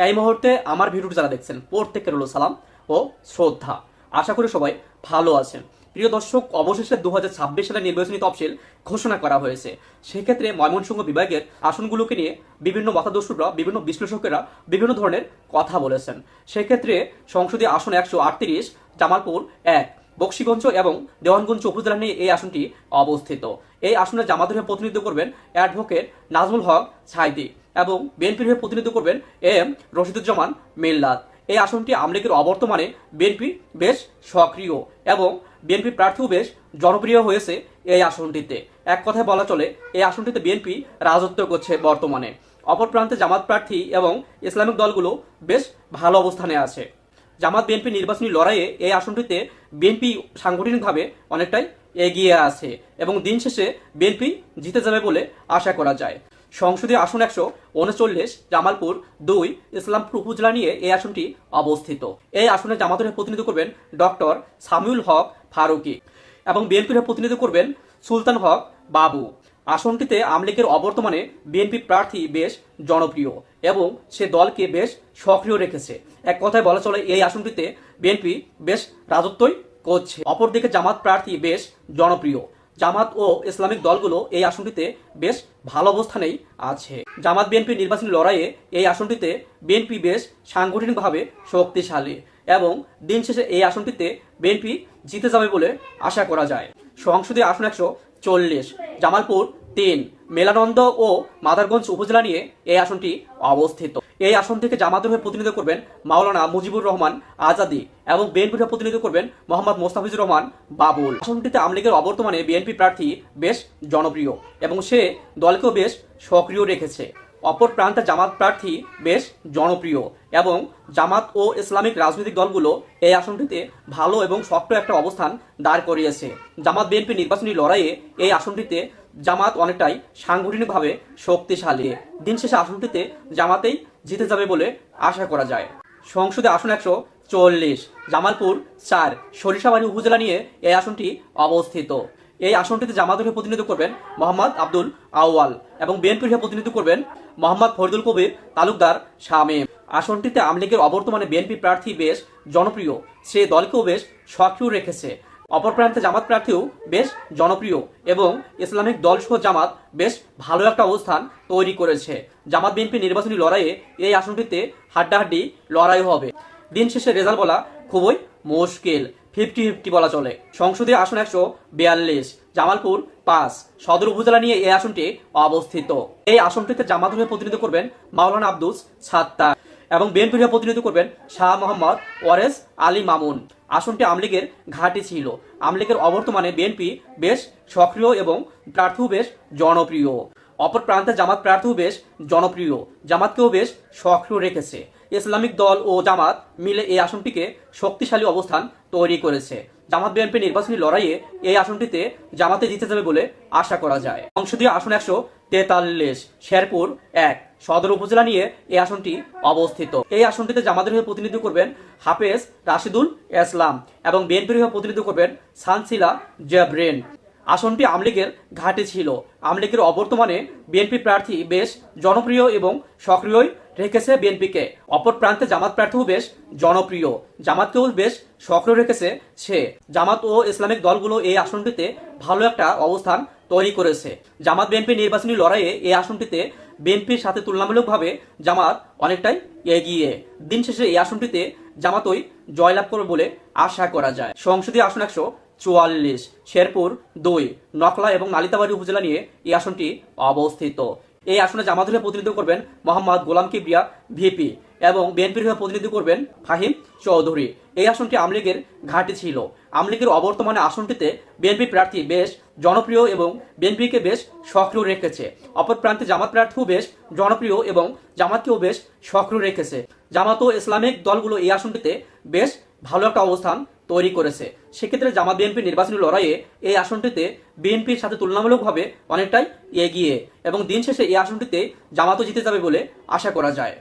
এই মুহূর্তে আমার ভিডিওটি যারা দেখছেন প্রত্যেকের হলো সালাম ও শ্রদ্ধা। আশা করি সবাই ভালো আছেন। প্রিয় দর্শক, অবশেষে 2026 সালের নির্বাচনী তফসিল ঘোষণা করা হয়েছে। সেক্ষেত্রে ময়মনসিংহ বিভাগের আসনগুলোকে নিয়ে বিভিন্ন মতাদর্শীরা, বিভিন্ন বিশ্লেষকেরা বিভিন্ন ধরনের কথা বলেছেন। সেক্ষেত্রে সংসদীয় আসন 138 জামালপুর 1, বকশীগঞ্জ এবং দেওয়ানগঞ্জ উপজেলা নিয়ে এই আসনটি অবস্থিত। এই আসনে জামাতের হয়ে প্রতিনিধিত্ব করবেন অ্যাডভোকেট নাজমুল হক ছাইদি এবং বিএনপির হয়ে প্রতিনিধিত্ব করবেন এম রশিদুজ্জামান মিল্লাত। এই আসনটি আওয়ামী লীগের অবর্তমানে বিএনপি বেশ সক্রিয় এবং বিএনপি প্রার্থীও বেশ জনপ্রিয় হয়েছে এই আসনটিতে। এক কথায় বলা চলে এই আসনটিতে বিএনপি রাজত্ব করছে বর্তমানে। অপর প্রান্তে জামাত প্রার্থী এবং ইসলামিক দলগুলো বেশ ভালো অবস্থানে আছে। জামাত বিএনপি নির্বাচনী লড়াইয়ে এই আসনটিতে বিএনপি সাংগঠনিকভাবে অনেকটাই এগিয়ে আছে এবং দিন শেষে বিএনপি জিতে যাবে বলে আশা করা যায়। সংসদীয় আসন 139 জামালপুর 2 ইসলামপুর উপজেলা নিয়ে এই আসনটি অবস্থিত। এই আসনে জামাতের হয়ে প্রতিনিধিত্ব করবেন ডক্টর সামিউল হক ফারুকি এবং বিএনপির হয়ে প্রতিনিধিত্ব করবেন সুলতান হক বাবু। আসনটিতে আওয়ামী লীগের অবর্তমানে বিএনপি প্রার্থী বেশ জনপ্রিয় এবং সে দলকে বেশ সক্রিয় রেখেছে। এক কথায় বলা চলে এই আসনটিতে বিএনপি বেশ রাজত্বই করছে। অপরদিকে জামাত প্রার্থী বেশ জনপ্রিয়। জামাত ও ইসলামিক দলগুলো এই আসনটিতে বেশ ভালো অবস্থানেই আছে। জামাত বিএনপি নির্বাচনী লড়াইয়ে এই আসনটিতে বিএনপি বেশ সাংগঠনিকভাবে শক্তিশালী এবং দিন শেষে এই আসনটিতে বিএনপি জিতে যাবে বলে আশা করা যায়। সংসদীয় আসন 140 জামালপুর 3 মেলানন্দ ও মাদারগঞ্জ উপজেলা নিয়ে এই আসনটি অবস্থিত। এই আসন থেকে জামাতের হয়ে প্রতিনিধিত্ব করবেন মাওলানা মুজিবুর রহমান আজাদি এবং বিএনপির হয়ে প্রতিনিধিত্ব করবেন মোহাম্মদ মোস্তাফিজুর রহমান বাবুল। আসনটিতে আওয়ামী লীগের অবর্তমানে বিএনপি প্রার্থী বেশ জনপ্রিয় এবং সে দলকেও বেশ সক্রিয় রেখেছে। অপর প্রান্তে জামাত প্রার্থী বেশ জনপ্রিয় এবং জামাত ও ইসলামিক রাজনৈতিক দলগুলো এই আসনটিতে ভালো এবং শক্ত একটা অবস্থান দাঁড় করিয়েছে। জামাত বিএনপি নির্বাচনী লড়াইয়ে এই আসনটিতে জামাত অনেকটাই সাংগঠনিকভাবে শক্তিশালী। দিন শেষে আসনটিতে জামাতেই জিতে যাবে বলে আশা করা যায়। সংসদে আসন 140 জামালপুর 4 সরিষাবাড়ি উপজেলা নিয়ে এই আসনটি অবস্থিত। এই আসনটিতে জামাতের হয়ে প্রতিনিধিত্ব করবেন মোহাম্মদ আব্দুল আউয়াল এবং বিএনপির হয়ে প্রতিনিধিত্ব করবেন মোহাম্মদ ফরিদুল কবির তালুকদার শামীম। আসনটিতে আওয়ামী লীগের অবর্তমানে বিএনপি প্রার্থী বেশ জনপ্রিয়, সে দলকেও বেশ সক্রিয় রেখেছে। অপর প্রান্তে জামাত প্রার্থীও বেশ জনপ্রিয় এবং ইসলামিক দলসহ জামাত বেশ ভালো একটা অবস্থান তৈরি করেছে। জামাত বিএনপি নির্বাচনী লড়াইয়ে এই আসনটিতে হাড্ডাহাড্ডি লড়াই হবে। দিন শেষে রেজাল্ট বলা খুবই মুশকিল, 50-50 বলা চলে। সংসদীয় আসন 142 জামালপুর 5 সদর উপজেলা নিয়ে এই আসনটি অবস্থিত। এই আসনটিতে জামাত হয়ে প্রতিনিধিত্ব করবেন মাওলানা আব্দুস সাত্তার এবং বিএনপির হয়ে প্রতিনিধিত্ব করবেন শাহ মোহাম্মদ ওয়ারেস আলী মামুন। আসনটি আওয়ামী লীগের ঘাঁটি ছিল। আওয়ামী লীগের অবর্তমানে বিএনপি বেশ সক্রিয় এবং প্রার্থীও বেশ জনপ্রিয়। অপর প্রান্তে জামাত প্রার্থীও বেশ জনপ্রিয়, জামাতকেও বেশ সক্রিয় রেখেছে। ইসলামিক দল ও জামাত মিলে এই আসনটিকে শক্তিশালী অবস্থান তৈরি করেছে। জামাত বিএনপি নির্বাচনী লড়াইয়ে এই আসনটিতে জামাতে জিতে যাবে বলে আশা করা যায়। সংসদীয় আসন 143 শেরপুর 1 সদর উপজেলা নিয়ে এই আসনটি অবস্থিত। এই আসনটিতে জামাতের হয়ে প্রতিনিধিত্ব করবেন হাফেজ রাশিদুল ইসলাম এবং বিএনপির হয়ে প্রতিনিধিত্ব করবেন সানসিলা জাবরিন। আসনটি আওয়ামী লীগের ঘাঁটি ছিল। আওয়ামী লীগের অবর্তমানে বিএনপি প্রার্থী বেশ জনপ্রিয় এবং সক্রিয়ই রেখেছে বিএনপিকে। অপর প্রান্তে জামাত প্রার্থীও বেশ জনপ্রিয়, জামাতকেও বেশ সক্রিয় রেখেছে সে। জামাত ও ইসলামিক দলগুলো এই আসনটিতে ভালো একটা অবস্থান তৈরি করেছে। জামাত বিএনপি নির্বাচনী লড়াইয়ে এই আসনটিতে বিএনপির সাথে তুলনামূলকভাবে জামাত অনেকটাই এগিয়ে। দিন শেষে এই আসনটিতে জামাতই জয়লাভ করবে বলে আশা করা যায়। সংসদীয় আসন 144 শেরপুর 2 নকলা এবং নালিতাবাড়ি উপজেলা নিয়ে এই আসনটি অবস্থিত। এই আসনে জামাতের হয়ে প্রতিনিধিত্ব করবেন মোহাম্মদ গোলাম কিবরিয়া ভিপি এবং বিএনপির হয়ে প্রতিনিধিত্ব করবেন ফাহিম চৌধুরী। এই আসনটি আওয়ামী লীগের ঘাঁটি ছিল। আওয়ামী লীগের অবর্তমানে আসনটিতে বিএনপি প্রার্থী বেশ জনপ্রিয় এবং বিএনপিকে বেশ সক্রিয় রেখেছে। অপর প্রান্তে জামাত প্রার্থীও বেশ জনপ্রিয় এবং জামাতকেও বেশ সক্রিয় রেখেছে। জামাত ও ইসলামিক দলগুলো এই আসনটিতে বেশ ভালো একটা অবস্থান তৈরি করেছে। সেক্ষেত্রে জামাত বিএনপি নির্বাচনী লড়াইয়ে এই আসনটিতে বিএনপির সাথে তুলনামূলকভাবে অনেকটাই এগিয়ে এবং দিন শেষে এই আসনটিতে জামাতও জিতে যাবে বলে আশা করা যায়।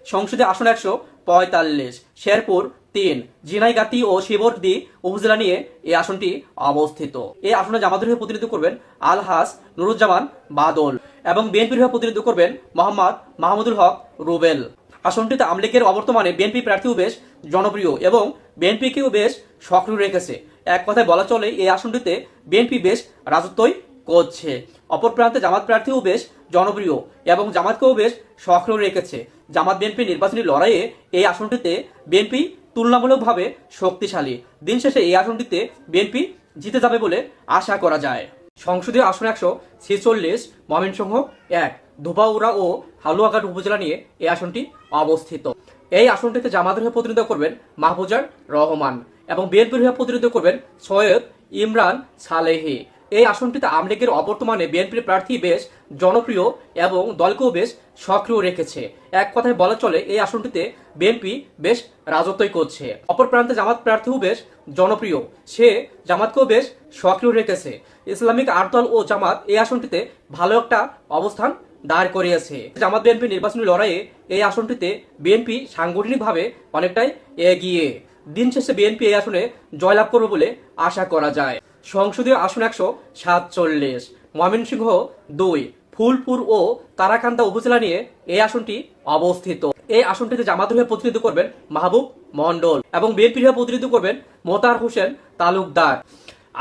সংসদে আসন 145 শেরপুর 3 ঝিনাইগাতি ও শিবরদী উপজেলা নিয়ে এই আসনটি অবস্থিত। এই আসনে জামাতের হয়ে প্রতিনিধিত্ব করবেন আলহাজ নুরুজ্জামান বাদল এবং বিএনপির হয়ে প্রতিনিধিত্ব করবেন মোহাম্মদ মাহমুদুল হক রুবেল। আসনটিতে আওয়ামী লীগের অবর্তমানে বিএনপি প্রার্থীও বেশ জনপ্রিয় এবং বিএনপিকেও বেশ সক্রিয় রেখেছে। এক কথায় বলা চলে এই আসনটিতে বিএনপি বেশ রাজত্বই করছে। অপর প্রান্তে জামাত প্রার্থীও বেশ জনপ্রিয় এবং জামাতকেও বেশ সক্রিয় রেখেছে। জামাত বিএনপি নির্বাচনী লড়াইয়ে এই আসনটিতে বিএনপি তুলনামূলকভাবে শক্তিশালী। দিন শেষে এই আসনটিতে বিএনপি জিতে যাবে বলে আশা করা যায়। সংসদীয় আসন 146 ময়মনসিংহ 1 ধোবাউড়া ও হালুয়াঘাট উপজেলা নিয়ে এই আসনটি অবস্থিত। এই আসনটিতে জামাতের হয়ে প্রতিনিধিত্ব করবেন মাহফুজার রহমান এবং বিএনপির হয়ে প্রতিনিধিত্ব করবেন সৈয়দ ইমরান সালেহি। এই আসনটিতে আওয়ামী লীগের অবর্তমানে বিএনপির প্রার্থী বেশ জনপ্রিয় এবং দলকেও বেশ সক্রিয় রেখেছে। এক কথায় বলা চলে এই আসনটিতে বিএনপি বেশ রাজত্বই করছে। অপর প্রান্তে জামাত প্রার্থীও বেশ জনপ্রিয়, সে জামাতকেও বেশ সক্রিয় রেখেছে। ইসলামিক আটদল ও জামাত এই আসনটিতে ভালো একটা অবস্থান দাঁড় করিয়েছে। জামাত বিএনপি নির্বাচনী লড়াইয়ে এই আসনটিতে বিএনপি সাংগঠনিকভাবে অনেকটাই এগিয়ে। দিন শেষে বিএনপি এই আসনে জয়লাভ করবে বলে আশা করা যায়। সংসদীয় আসন 147 ময়মনসিংহ 2 ফুলপুর ও তারাকান্দা উপজেলা নিয়ে এই আসনটি অবস্থিত। এই আসনটিতে জামাতের হয়ে প্রতিনিধিত্ব করবেন মাহবুব মন্ডল এবং বিএনপির হয়ে প্রতিনিধিত্ব করবেন মোতাহার হোসেন তালুকদার।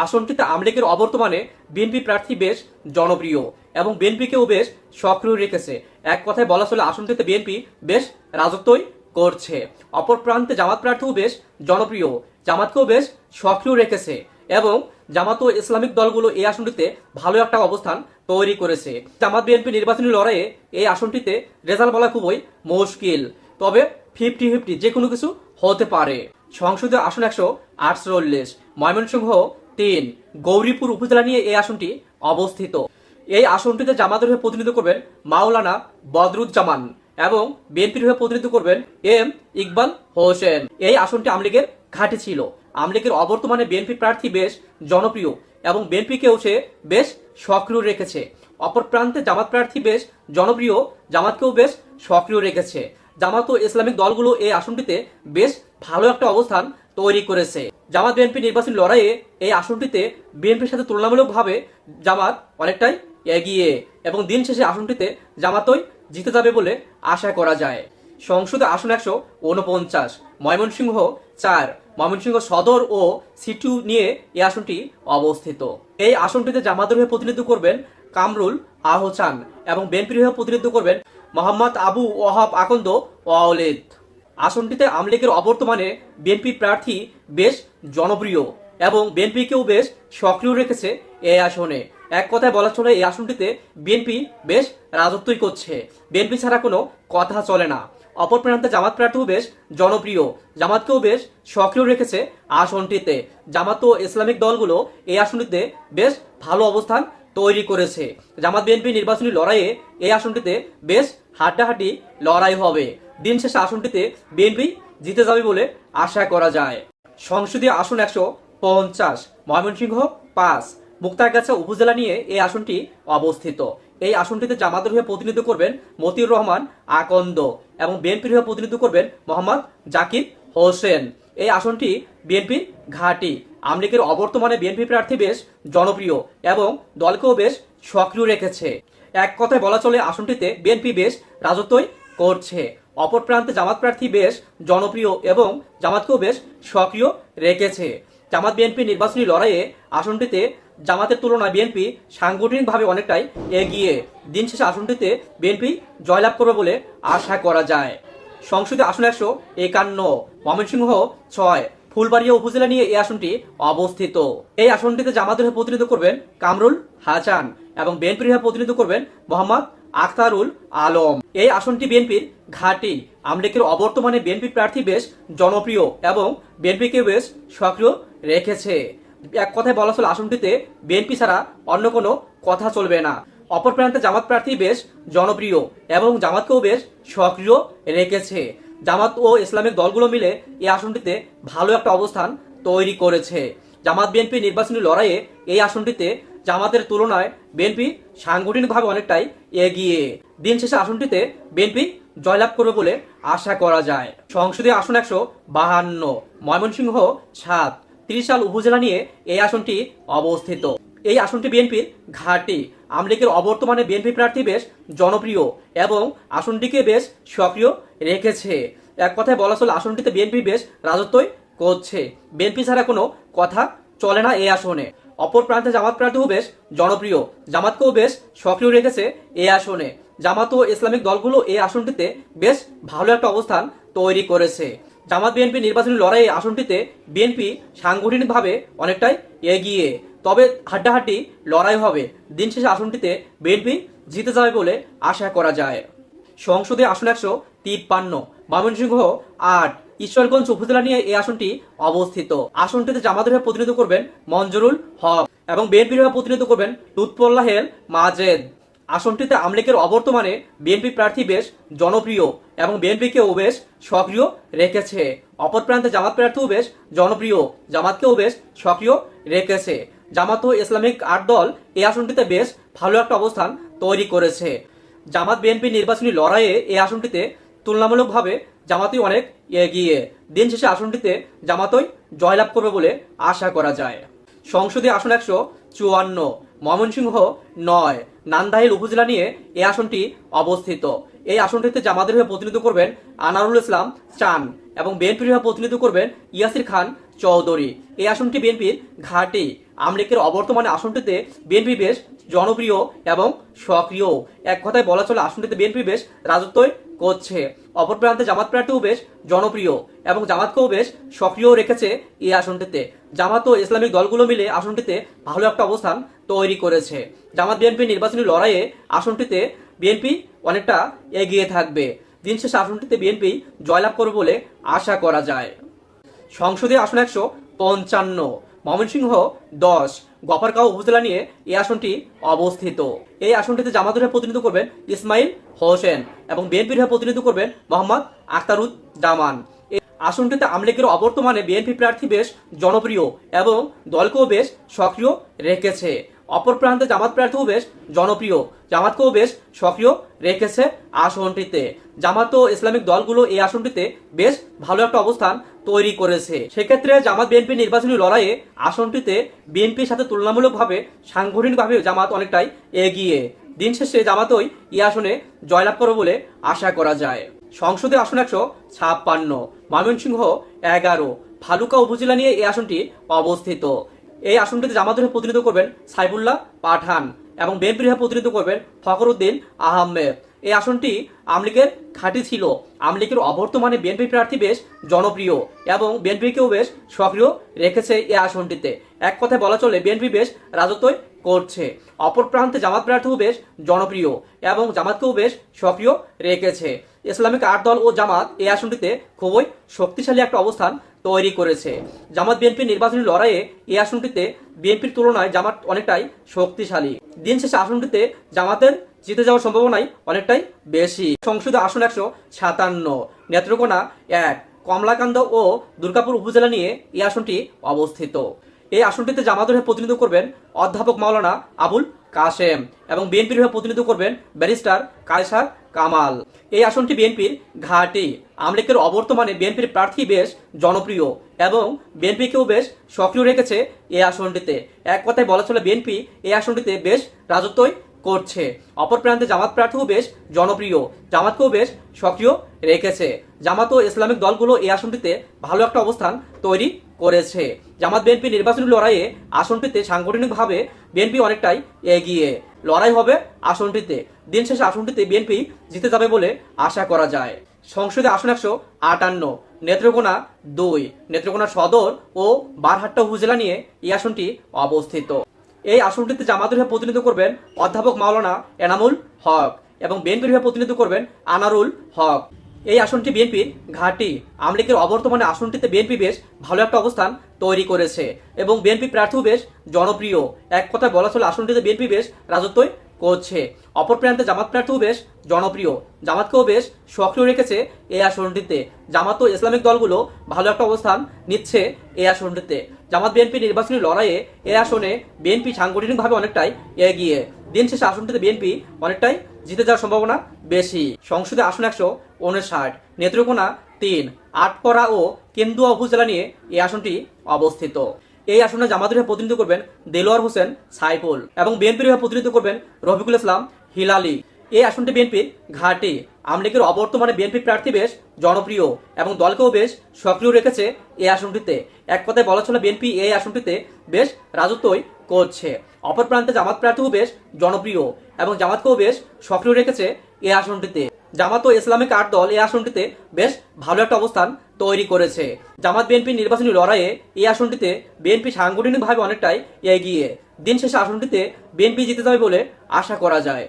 আসনটিতে আওয়ামী লীগের অবর্তমানে বিএনপি প্রার্থী বেশ জনপ্রিয় এবং বিএনপিকেও বেশ সক্রিয় রেখেছে। এক কথায় বলা চলে আসনটিতে বিএনপি বেশ রাজত্বই করছে। অপর প্রান্তে জামাত প্রার্থীও বেশ জনপ্রিয়, জামাতকেও বেশ সক্রিয় রেখেছে এবং জামাত ও ইসলামিক দলগুলো এই আসনটিতে ভালো একটা অবস্থান তৈরি করেছে। জামাত বিএনপি নির্বাচনী লড়াইয়ে এই আসনটিতে রেজাল্ট বলা খুবই মুশকিল, তবে 50-50 যে কোনো কিছু হতে পারে। সংসদীয় আসন 148 ময়মনসিংহ 3 গৌরীপুর উপজেলা নিয়ে এই আসনটি অবস্থিত। এই আসনটিতে জামাতের হয়ে প্রতিনিধিত্ব করবেন মাওলানা বদরুজ্জামান এবং বিএনপির হয়ে প্রতিনিধিত্ব করবেন এম ইকবাল হোসেন। এই আসনটি আওয়ামী লীগের ঘাঁটি ছিল। আওয়ামী লীগের অবর্তমানে বিএনপি প্রার্থী বেশ জনপ্রিয় এবং বিএনপিকেও সে বেশ সক্রিয় রেখেছে। অপর প্রান্তে জামাত প্রার্থী বেশ জনপ্রিয়, জামাতকেও বেশ সক্রিয় রেখেছে। জামাত ও ইসলামিক দলগুলো এই আসনটিতে বেশ ভালো একটা অবস্থান তৈরি করেছে। জামাত বিএনপি নির্বাচনী লড়াইয়ে এই আসনটিতে বিএনপির সাথে তুলনামূলকভাবে জামাত অনেকটাই এগিয়ে এবং দিন শেষে আসনটিতে জামাতই জিতে যাবে বলে আশা করা যায়। সংসদে আসন 149 ময়মনসিংহ 4 ময়মনসিংহ সদর ও সিটু নিয়ে এই আসনটি অবস্থিত। এই আসনটিতে জামাতের হয়ে প্রতিনিধিত্ব করবেন কামরুল আহসান এবং বিএনপির হয়ে প্রতিনিধিত্ব করবেন মোহাম্মদ আবু ওয়াহাব আকন্দ ওয়ালিদ। আসনটিতে আওয়ামী লীগের অবর্তমানে বিএনপি প্রার্থী বেশ জনপ্রিয় এবং বিএনপিকেও বেশ সক্রিয় রেখেছে এই আসনে। এক কথায় বলা চলে এই আসনটিতে বিএনপি বেশ রাজত্বই করছে, বিএনপি ছাড়া কোনো কথা চলে না। অপর প্রান্তে জামাত প্রার্থীও বেশ জনপ্রিয়, জামাতকেও বেশ সক্রিয় রেখেছে আসনটিতে। জামাত ও ইসলামিক দলগুলো এই আসনটিতে বেশ ভালো অবস্থান তৈরি করেছে। জামাত বিএনপি নির্বাচনী লড়াইয়ে এই আসনটিতে বেশ হাড্ডাহাড্ডি লড়াই হবে। দিন শেষে আসনটিতে বিএনপি জিতে যাবে বলে আশা করা যায়। সংসদীয় আসন 150 ময়মনসিংহ 5 মুক্তাগাছা উপজেলা নিয়ে এই আসনটি অবস্থিত। এই আসনটিতে জামাতের হয়ে প্রতিনিধিত্ব করবেন মতিউর রহমান আকন্দ এবং বিএনপির হয়ে প্রতিনিধিত্ব করবেন মোহাম্মদ জাকির হোসেন। এই আসনটি বিএনপির ঘাঁটি। আওয়ামী লীগের অবর্তমানে বিএনপি প্রার্থী বেশ জনপ্রিয় এবং দলকেও বেশ সক্রিয় রেখেছে। এক কথায় বলা চলে আসনটিতে বিএনপি বেশ রাজত্বই করছে। অপর প্রান্তে জামাত প্রার্থী বেশ জনপ্রিয় এবং জামাতকেও বেশ সক্রিয় রেখেছে। জামাত বিএনপি নির্বাচনী লড়াইয়ে আসনটিতে জামাতের তুলনায় বিএনপি সাংগঠনিকভাবে অনেকটাই এগিয়ে। দিন শেষে আসনটিতে বিএনপি জয়লাভ করবে বলে আশা করা যায়। সংসদে আসন 151 ময়মনসিংহ 6 ফুলবাড়িয়া উপজেলা নিয়ে এই আসনটি অবস্থিত। এই আসনটিতে জামাতের হয়ে প্রতিনিধিত্ব করবেন কামরুল হাসান এবং বিএনপির হয়ে প্রতিনিধিত্ব করবেন মোহাম্মদ আখতারুল আলম। এই আসনটি বিএনপির ঘাঁটি। আওয়ামী লীগের অবর্তমানে বিএনপি প্রার্থী বেশ জনপ্রিয় এবং বিএনপিকে বেশ সক্রিয় রেখেছে। এক কথায় বলা চলে আসনটিতে বিএনপি ছাড়া অন্য কোনো কথা চলবে না। অপর প্রান্তে জামাত প্রার্থী বেশ জনপ্রিয় এবং জামাতকেও বেশ সক্রিয় রেখেছে। জামাত ও ইসলামিক দলগুলো মিলে এই আসনটিতে ভালো একটা অবস্থান তৈরি করেছে। জামাত বিএনপি নির্বাচনী লড়াইয়ে এই আসনটিতে জামাতের তুলনায় বিএনপি সাংগঠনিকভাবে অনেকটাই এগিয়ে। দিন শেষে আসনটিতে বিএনপি জয়লাভ করবে বলে আশা করা যায়। সংসদীয় আসন 152 ময়মনসিংহ 7 ত্রিশাল উপজেলা নিয়ে এই আসনটি অবস্থিত। এই আসনটি বিএনপির ঘাঁটি। আওয়ামী লীগের অবর্তমানে বিএনপি প্রার্থী বেশ জনপ্রিয় এবং আসনটিকে বেশ সক্রিয় রেখেছে। এক কথায় বলা চলে আসনটিতে বিএনপি বেশ রাজত্বই করছে। বিএনপি ছাড়া কোনো কথা চলে না এই আসনে। অপর প্রান্তে জামাত প্রার্থীও বেশ জনপ্রিয়, জামাতকেও বেশ সক্রিয় রেখেছে এই আসনে। জামাত ও ইসলামিক দলগুলো এই আসনটিতে বেশ ভালো একটা অবস্থান তৈরি করেছে। জামাত বিএনপি নির্বাচনী লড়াইয়ে আসনটিতে বিএনপি সাংগঠনিকভাবে অনেকটাই এগিয়ে, তবে হাড্ডাহাড্ডি লড়াই হবে। দিন শেষে আসনটিতে বিএনপি জিতে যাবে বলে আশা করা যায়। সংসদে আসন 153, ময়মনসিংহ 8, ঈশ্বরগঞ্জ উপজেলা নিয়ে এই আসনটি অবস্থিত। আসনটিতে জামাতের হয়ে প্রতিনিধিত্ব করবেন মঞ্জুরুল হক এবং বিএনপির হয়ে প্রতিনিধিত্ব করবেন লুৎফুল্লাহেল মাজেদ। আসনটিতে আওয়ামী লীগের অবর্তমানে বিএনপি প্রার্থী বেশ জনপ্রিয় এবং বিএনপিকেও বেশ সক্রিয় রেখেছে। অপর প্রান্তে জামাত প্রার্থীও বেশ জনপ্রিয়, জামাতকেও বেশ সক্রিয় রেখেছে। জামাত ও ইসলামিক 8 দল এই আসনটিতে বেশ ভালো একটা অবস্থান তৈরি করেছে। জামাত বিএনপি নির্বাচনী লড়াইয়ে এই আসনটিতে তুলনামূলকভাবে জামাতই অনেক এগিয়ে। দিন শেষে আসনটিতে জামাতই জয়লাভ করবে বলে আশা করা যায়। সংসদে আসন 154, ময়মনসিংহ 9, নান্দাইল উপজেলা নিয়ে এই আসনটি অবস্থিত। এই আসনটিতে জামাতের হয়ে প্রতিনিধিত্ব করবেন আনারুল ইসলাম চান এবং বিএনপির হয়ে প্রতিনিধিত্ব করবেন ইয়াসির খান চৌধুরী। এই আসনটি বিএনপির ঘাঁটি। আওয়ামী লীগের অবর্তমানে আসনটিতে বিএনপি বেশ জনপ্রিয় এবং সক্রিয়। এক কথায় বলা চলে আসনটিতে বিএনপি বেশ রাজত্বই করছে। অপর প্রান্তে জামাত প্রার্থীও বেশ জনপ্রিয় এবং জামাতকেও বেশ সক্রিয় রেখেছে এই আসনটিতে। জামাত ও ইসলামিক দলগুলো মিলে আসনটিতে ভালো একটা অবস্থান তৈরি করেছে। জামাত বিএনপি নির্বাচনী লড়াইয়ে আসনটিতে বিএনপি অনেকটা এগিয়ে থাকবে। দিন শেষে আসনটিতে বিএনপি জয়লাভ করবে বলে আশা করা যায়। সংসদে আসন 155, ময়মনসিংহ 10, গফরগাঁও উপজেলা নিয়ে এই আসনটি অবস্থিত। এই আসনটিতে জামাতের হয়ে প্রতিনিধিত্ব করবেন ইসমাইল হোসেন এবং বিএনপির হয়ে প্রতিনিধিত্ব করবেন মোহাম্মদ আখতারুজ্জামান। এই আসনটিতে আওয়ামী লীগের অবর্তমানে বিএনপি প্রার্থী বেশ জনপ্রিয় এবং দলকেও বেশ সক্রিয় রেখেছে। অপর প্রান্তে জামাত প্রার্থীও বেশ জনপ্রিয়, জামাতকেও বেশ সক্রিয় রেখেছে আসনটিতে। জামাত ও ইসলামিক দলগুলো এই আসনটিতে বেশ ভালো একটা অবস্থান তৈরি করেছে। সেক্ষেত্রে জামাত বিএনপি নির্বাচনী লড়াইয়ে আসনটিতে বিএনপির সাথে তুলনামূলকভাবে সাংগঠনিকভাবে জামাত অনেকটাই এগিয়ে। দিন শেষে জামাতই এই আসনে জয়লাভ করবে বলে আশা করা যায়। সংসদে আসন 156, ময়মনসিংহ 11, ভালুকা উপজেলা নিয়ে এই আসনটি অবস্থিত। এই আসনটিতে জামাতের হয়ে প্রতিনিধিত্ব করবেন সাইফুল্লাহ পাঠান এবং বিএনপির হয়ে প্রতিনিধিত্ব করবেন ফখরুদ্দিন আহমেদ। এই আসনটি আওয়ামী লীগের ঘাঁটি ছিল। আওয়ামী লীগের অবর্তমানে বিএনপি প্রার্থী বেশ জনপ্রিয় এবং বিএনপিকেও বেশ সক্রিয় রেখেছে এই আসনটিতে। এক কথায় বলা চলে বিএনপি বেশ রাজত্বই করছে। অপর প্রান্তে জামাত প্রার্থীও বেশ জনপ্রিয় এবং জামাতকেও বেশ সক্রিয় রেখেছে। ইসলামিক 8 দল ও জামাত এই আসনটিতে খুবই শক্তিশালী একটা অবস্থান তৈরি করেছে। জামাত বিএনপি নির্বাচনী লড়াইয়ে এই আসনটিতে বিএনপির তুলনায় জামাত অনেকটাই শক্তিশালী। দিন শেষে আসনটিতে জামাতের জিতে যাওয়ার সম্ভাবনাই অনেকটাই বেশি। সংসদে আসন 157, নেত্রকোনা 1, কমলাকান্দ ও দুর্গাপুর উপজেলা নিয়ে এই আসনটি অবস্থিত। এই আসনটিতে জামাতের হয়ে প্রতিনিধিত্ব করবেন অধ্যাপক মাওলানা আবুল কাশেম এবং বিএনপির হয়ে প্রতিনিধিত্ব করবেন ব্যারিস্টার কায়সার কামাল। এই আসনটি বিএনপির ঘাঁটি। আওয়ামী লীগের অবর্তমানে বিএনপির প্রার্থী বেশ জনপ্রিয় এবং বিএনপিকেও বেশ সক্রিয় রেখেছে এই আসনটিতে। এক কথায় বলা চলে বিএনপি এই আসনটিতে বেশ রাজত্বই করছে। অপর প্রান্তে জামাত প্রার্থীও বেশ জনপ্রিয়, জামাতকেও বেশ সক্রিয় রেখেছে। জামাত ও ইসলামিক দলগুলো এই আসনটিতে ভালো একটা অবস্থান তৈরি করেছে। জামাত বিএনপি নির্বাচনী লড়াইয়ে আসনটিতে সাংগঠনিকভাবে বিএনপি অনেকটাই এগিয়ে। লড়াই হবে আসনটিতে। দিন শেষে আসনটিতে বিএনপি জিতে যাবে বলে আশা করা যায়। সংসদে আসন 158, নেত্রকোনা 2, নেত্রকোনা সদর ও বারহাট্টা উপজেলা নিয়ে এই আসনটি অবস্থিত। এই আসনটিতে জামাতের হয়ে প্রতিনিধিত্ব করবেন অধ্যাপক মাওলানা এনামুল হক এবং বিএনপির হয়ে প্রতিনিধিত্ব করবেন আনারুল হক। এই আসনটি বিএনপির ঘাঁটি। আওয়ামী লীগের অবর্তমানে আসনটিতে বিএনপি বেশ ভালো একটা অবস্থান তৈরি করেছে এবং বিএনপি প্রার্থীও বেশ জনপ্রিয়। এক কথায় বলা চলে আসনটিতে বিএনপি বেশ রাজত্বই করছে। অপর প্রান্তে জামাত প্রার্থীও বেশ জনপ্রিয়, জামাতকেও বেশ সক্রিয় রেখেছে এই আসনটিতে। জামাত ও ইসলামিক দলগুলো ভালো একটা অবস্থান নিচ্ছে এই আসনটিতে। জামাত বিএনপি নির্বাচনী লড়াইয়ে এই আসনে বিএনপি সাংগঠনিকভাবে অনেকটাই এগিয়ে। দিন শেষে আসনটিতে বিএনপি অনেকটাই জিতে যাওয়ার সম্ভাবনা বেশি। সংসদে আসন 159, নেত্রকোনা 3, আটপড়া ও কেন্দুয়া উপজেলা নিয়ে এই আসনটি অবস্থিত। এই আসনে জামাতের হয়ে প্রতিনিধিত্ব করবেন দেলোয়ার হোসেন সাইফুল এবং বিএনপির হয়ে প্রতিনিধিত্ব করবেন রফিকুল ইসলাম হিলালি। এই আসনটি বিএনপির ঘাঁটি। আওয়ামী লীগের অবর্তমানে বিএনপি প্রার্থী বেশ জনপ্রিয় এবং দলকেও বেশ সক্রিয় রেখেছে এই আসনটিতে। এক কথায় বলা চলে বিএনপি এই আসনটিতে বেশ রাজত্বই করছে। অপর প্রান্তে জামাত প্রার্থীও বেশ জনপ্রিয় এবং জামাতকেও বেশ সক্রিয় রেখেছে এই আসনটিতে। জামাত ও ইসলামিক আট দল এই আসনটিতে বেশ ভালো একটা অবস্থান তৈরি করেছে। জামাত বিএনপি নির্বাচনী লড়াইয়ে এই আসনটিতে বিএনপি সাংগঠনিকভাবে অনেকটাই এগিয়ে। দিন শেষে আসনটিতে বিএনপি জিতে যাবে বলে আশা করা যায়।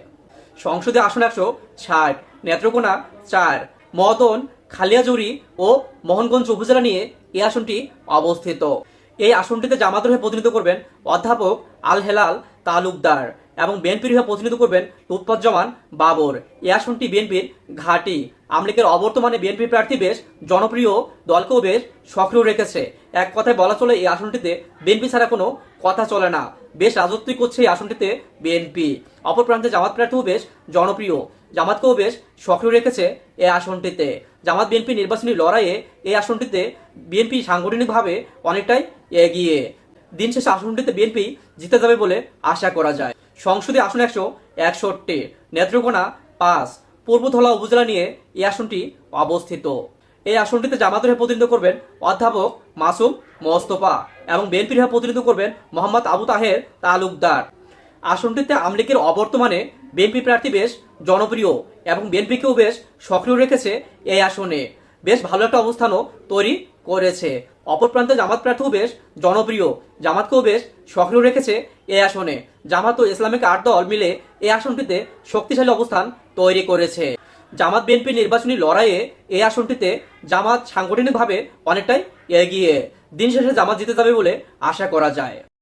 সংসদে আসন 160, নেত্রকোনা 4, মদন, খালিয়াজুড়ি ও মোহনগঞ্জ উপজেলা নিয়ে এই আসনটি অবস্থিত। এই আসনটিতে জামাতের হয়ে প্রতিনিধিত্ব করবেন অধ্যাপক আল হেলাল তালুকদার এবং বিএনপির হয়ে প্রতিনিধিত্ব করবেন লুৎফুজ্জামান বাবর। এই আসনটি বিএনপির ঘাঁটি। আওয়ামী লীগের অবর্তমানে বিএনপি প্রার্থী বেশ জনপ্রিয়, দলকেও বেশ সক্রিয় রেখেছে। এক কথায় বলা চলে এই আসনটিতে বিএনপি ছাড়া কোনো কথা চলে না। বেশ রাজত্বই করছে এই আসনটিতে বিএনপি। অপর প্রান্তে জামাত প্রার্থীও বেশ জনপ্রিয়, জামাতকেও বেশ সক্রিয় রেখেছে এই আসনটিতে। জামাত বিএনপি নির্বাচনী লড়াইয়ে এই আসনটিতে বিএনপি সাংগঠনিকভাবে অনেকটাই এগিয়ে। দিন শেষে আসনটিতে বিএনপি জিতে যাবে বলে আশা করা যায়। সংসদে আসন 161, নেত্রকোনা 5, পূর্বধলা উপজেলা নিয়ে এই আসনটি অবস্থিত। এই আসনটিতে জামাতের হয়ে প্রতিনিধিত্ব করবেন অধ্যাপক মাসুম মোস্তফা এবং বিএনপির হয়ে প্রতিনিধিত্ব করবেন মোহাম্মদ আবু তাহের তালুকদার। আসনটিতে আওয়ামী লীগের অবর্তমানে বিএনপি প্রার্থী বেশ জনপ্রিয় এবং বিএনপিকেও বেশ সক্রিয় রেখেছে এই আসনে। বেশ ভালো একটা অবস্থানও তৈরি করেছে। অপর প্রান্তে জামাত প্রার্থীও বেশ জনপ্রিয়, জামাতকেও বেশ সক্রিয় রেখেছে এই আসনে। জামাত ও ইসলামিক আট দল মিলে এই আসনটিতে শক্তিশালী অবস্থান তৈরি করেছে। জামাত বিএনপি নির্বাচনী লড়াইয়ে এই আসনটিতে জামাত সাংগঠনিকভাবে অনেকটাই এগিয়ে। দিন শেষে জামাত জিতে যাবে বলে আশা করা যায়।